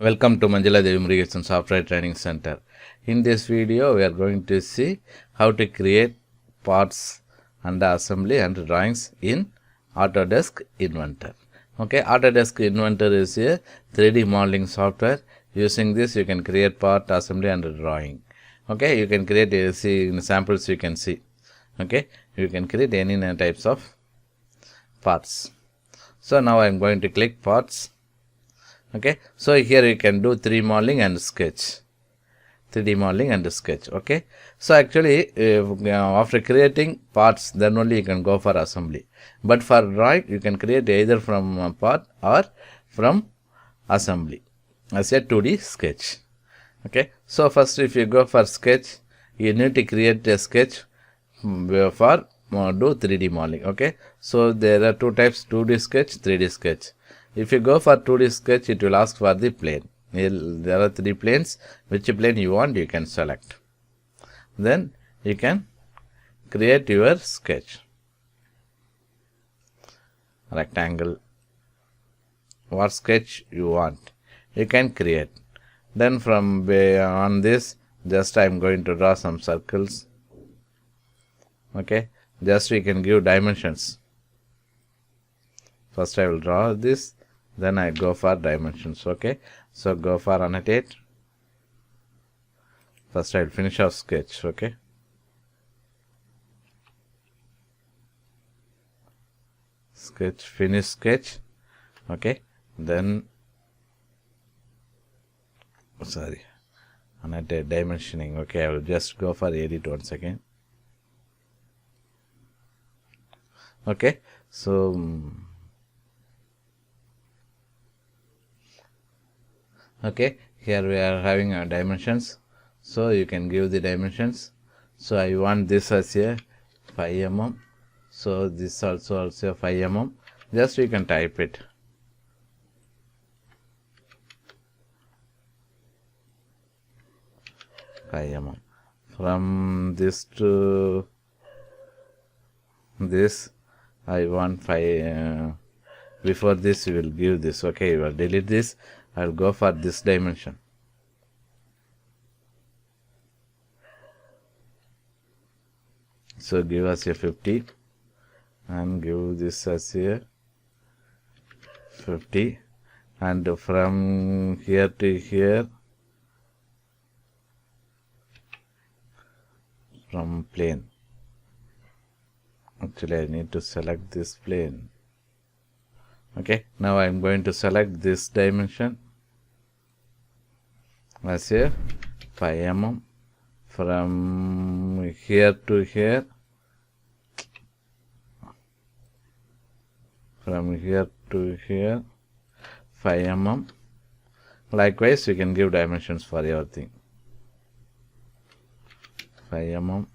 Welcome to Manjula Devi Irrigation Software Training Center. In this video, we are going to see how to create parts and assembly and drawings in Autodesk Inventor. Okay, Autodesk Inventor is a 3D modeling software. Using this, you can create part, assembly and drawing. Okay, you can create in samples you can see. Okay, you can create any types of parts. So now I am going to click parts. Okay, so here you can do 3D modeling and sketch. 3D modeling and sketch. Okay, so actually after creating parts, then only you can go for assembly. But for drawing, you can create either from part or from assembly as a 2D sketch. Okay, so first if you go for sketch, you need to create a sketch for do 3D modeling. Okay, so there are two types: 2D sketch, 3D sketch. If you go for 2D sketch, it will ask for the plane. There are 3 planes. Which plane you want, you can select. Then you can create your sketch. Rectangle. What sketch you want, you can create. Then from on this, just I am going to draw some circles. Okay, just we can give dimensions. First I will draw this, then I go for dimensions. Okay, so go for annotate. First I will finish off sketch. Okay, sketch, finish sketch. Okay, then annotate dimensioning. Okay, I will just go for edit once again. Okay, so okay, here we are having our dimensions, so you can give the dimensions. So I want this as a 5 mm, so this also 5 mm. Just you can type it. From this to this, I want 5. Before this, you will give this. Okay, you will delete this. I will go for this dimension. So give us a 50 and give this as a 50, and from here to here, from plane. Actually, I need to select this plane. Okay, now I am going to select this dimension as a 5 mm. From here to here, from here to here, 5 mm. Likewise, you can give dimensions for everything. 5 mm.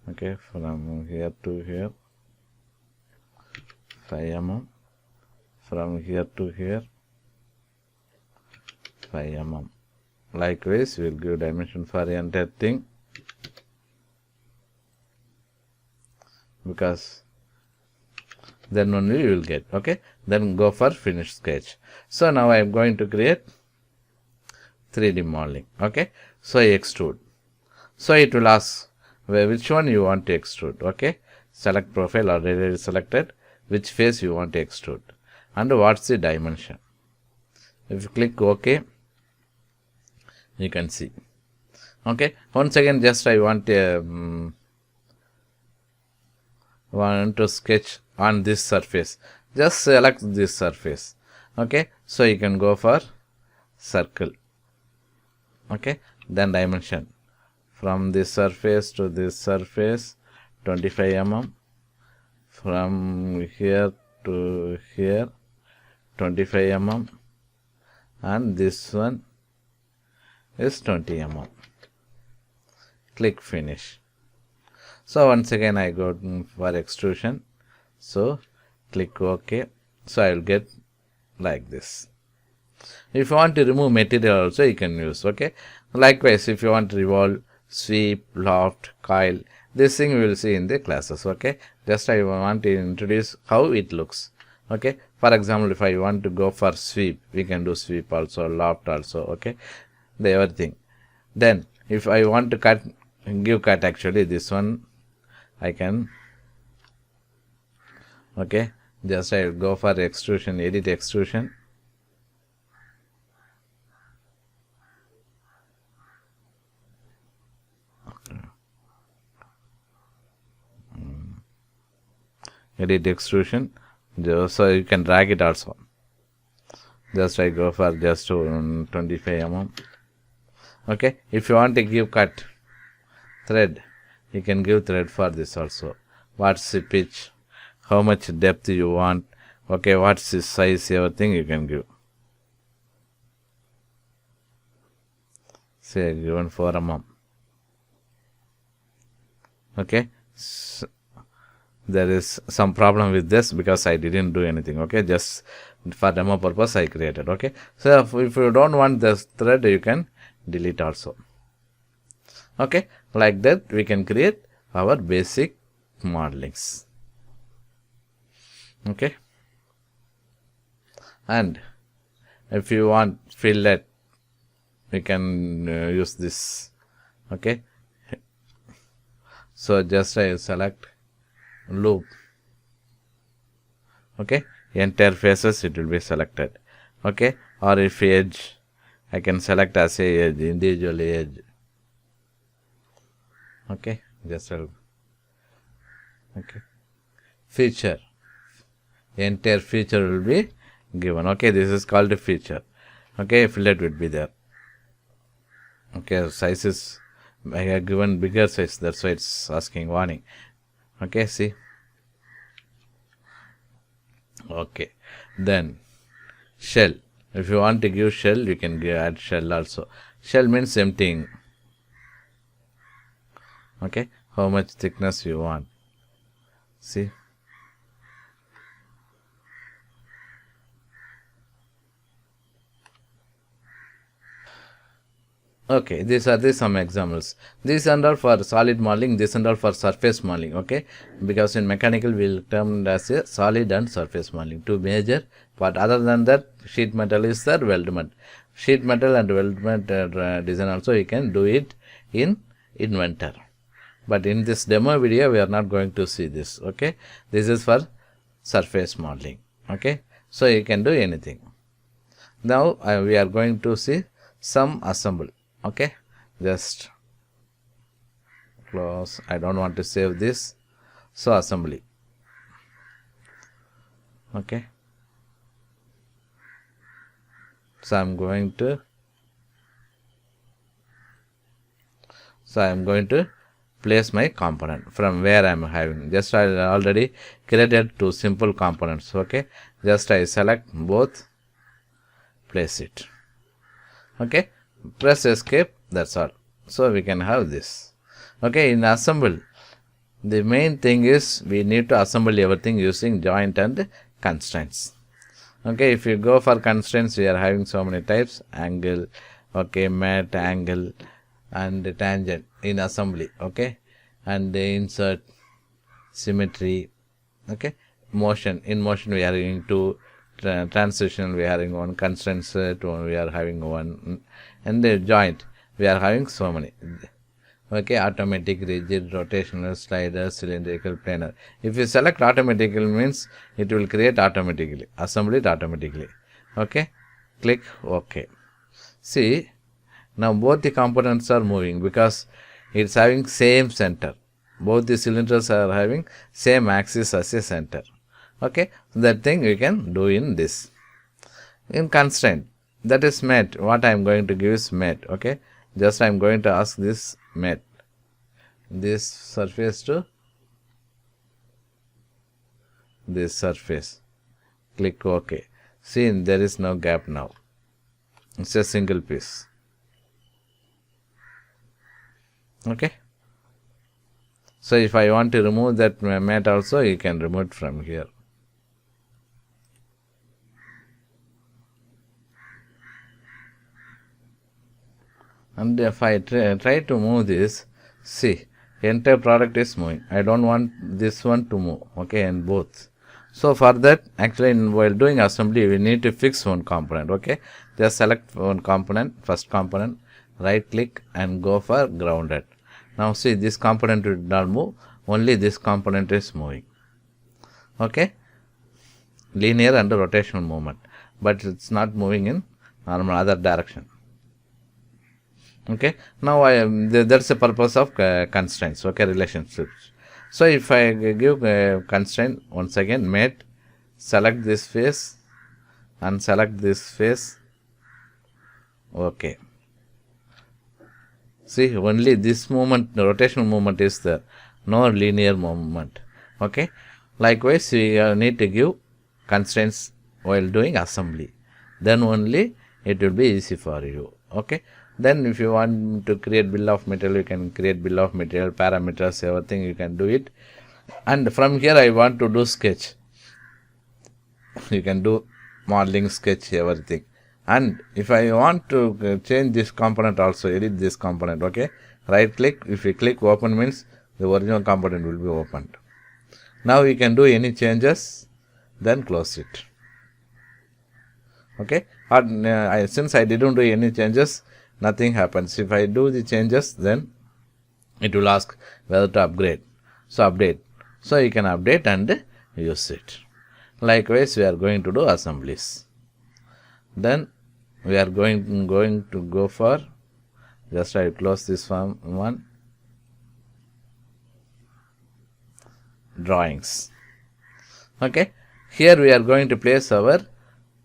Okay, from here to here, 5 mm. From here to here, 5 mm. Likewise, we will give dimension for the entire thing, because then only you will get. Okay, then go for finish sketch. So now I am going to create 3D modeling. Okay, so I extrude. So it will ask which one you want to extrude. Okay, select profile, already selected. Which face you want to extrude and what's the dimension. If you click OK, you can see. Okay, once again, just I want to sketch on this surface. Just select this surface. Okay, so you can go for circle. Okay, then dimension. From this surface to this surface, 25 mm. From here to here, 25 mm. And this one is 20 mm. Click finish. So once again I go for extrusion. So click OK. So I will get like this. If you want to remove material also, you can use. Okay, likewise, if you want to revolve, sweep, loft, coil, this thing we will see in the classes. Okay, just I want to introduce how it looks. Okay, for example, if I want to go for sweep, we can do sweep also, loft also. Okay, the everything. Then if I want to cut, give cut, actually this one I can. Okay, just I go for extrusion, edit extrusion. Edit extrusion, so you can drag it also. Just I go for just 25 mm. Okay, if you want to give cut thread, you can give thread for this also. What's the pitch, how much depth you want, okay, what's the size, everything you can give. Say given 4 mm. Okay, so there is some problem with this because I didn't do anything. Okay, just for demo purpose I created. Okay, so if you don't want this thread, you can delete also. Okay, like that we can create our basic modelings. Okay, and if you want fillet, we can use this. Okay, so just I select loop. Okay, entire faces it will be selected. Okay, or if edge, I can select as a edge, individual edge. Okay, just okay, feature, entire feature will be given. Okay, this is called a feature. Okay, fillet would be there. Okay, sizes I have given bigger size, that's why it's asking warning. Okay, see. Okay, then shell, if you want to give shell, you can add shell also. Shell means emptying. Okay, how much thickness you want, see. Okay, these are some examples. These are all for solid modeling, this and all for surface modeling. Okay, because in mechanical we will term as a solid and surface modeling, two major. But other than that, sheet metal is the weldment. Sheet metal and weldment design also you can do it in Inventor. But in this demo video, we are not going to see this. Okay, this is for surface modeling. Okay, so you can do anything. Now we are going to see some assemble. Okay, just close. I don't want to save this. So assembly. Okay, so I'm going to place my component from where I'm having. Just I already created two simple components. Okay, just I select both, place it. Okay, press escape, that's all. So we can have this. Okay, in assemble, the main thing is we need to assemble everything using joint and constraints. Okay, if you go for constraints, we are having so many types: angle, okay, mat, angle, and tangent in assembly. Okay, and the insert, symmetry. Okay, motion, in motion we are having two, transition we are having one, constraints we are having one, and the joint we are having so many. Okay, automatic, rigid, rotational, slider, cylindrical, planar. If you select automatically, means it will create automatically, assemble it automatically. Okay, click OK. See, now both the components are moving because it's having same center. Both the cylinders are having same axis as a center. Okay, so that thing we can do in this. In constraint, that is mat, what I am going to give is mat. Okay, just I am going to ask this mat, this surface to this surface. Click OK. See, there is no gap now. It's a single piece. Okay, so if I want to remove that mat also, you can remove it from here. And if I try to move this, see, entire product is moving. I don't want this one to move. Okay, and both. So for that, actually while doing assembly, we need to fix one component. Okay, just select one component, first component, right click and go for grounded. Now see, this component will not move, only this component is moving. Okay, linear and rotational movement, but it's not moving in normal other direction. Okay, now that's the purpose of constraints. Okay, relationships. So if I give constraint, once again mate, select this face and select this face. Okay, see, only this movement, the rotational movement is there, no linear movement. Okay, likewise we need to give constraints while doing assembly, then only it will be easy for you. Okay, then if you want to create bill of material, you can create bill of material, parameters, everything you can do it. And from here I want to do sketch, you can do modeling, sketch, everything. And if I want to change this component also, edit this component. Okay, right click, if you click open means the original component will be opened. Now you can do any changes, then close it. Okay, since I didn't do any changes, nothing happens. If I do the changes, then it will ask whether to upgrade. So update. So you can update and use it. Likewise, we are going to do assemblies. Then we are going to go for, just I close this one, drawings. Okay, here we are going to place our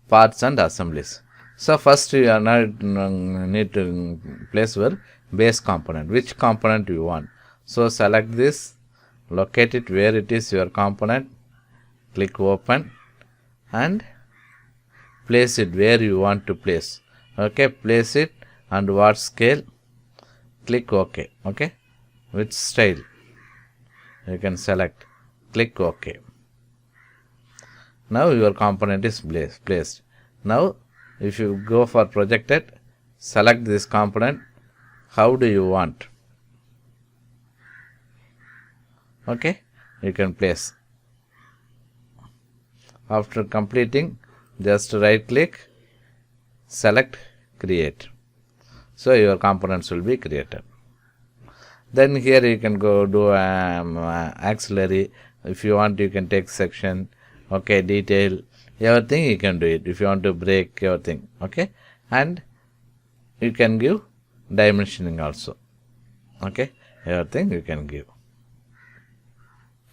parts and assemblies. So first we are need to place our base component. Which component you want? So select this, locate it where it is your component, click open and place it where you want to place. Okay, place it and what scale, click OK. Okay, which style you can select, click OK. Now your component is placed. Now if you go for projected, select this component, how do you want? Okay, you can place. After completing, just right click, select create. So your components will be created. Then here you can go do auxiliary. If you want, you can take section. Okay, detail, everything you can do it. If you want to break everything. Okay, and you can give dimensioning also. Okay, everything you can give.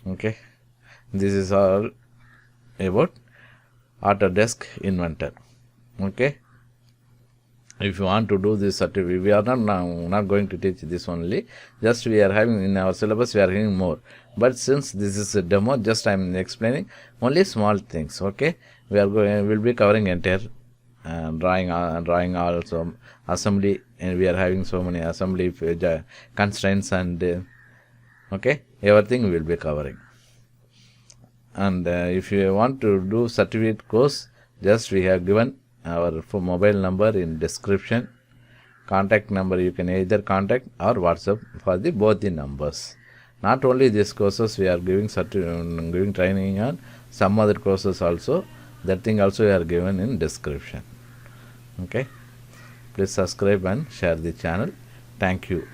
Okay, this is all about Autodesk Inventor. Okay, if you want to do this certificate, we are not going to teach this only. Just we are having in our syllabus, we are having more. But since this is a demo, just I am explaining only small things. Okay, we'll be covering entire drawing also, assembly, and we are having so many assembly constraints and okay, everything we will be covering. And if you want to do certificate course, just we have given our mobile number in description. Contact number you can either contact or WhatsApp for both the numbers. Not only these courses, we are giving training on some other courses also. That thing also we are given in description. Okay, please subscribe and share the channel. Thank you.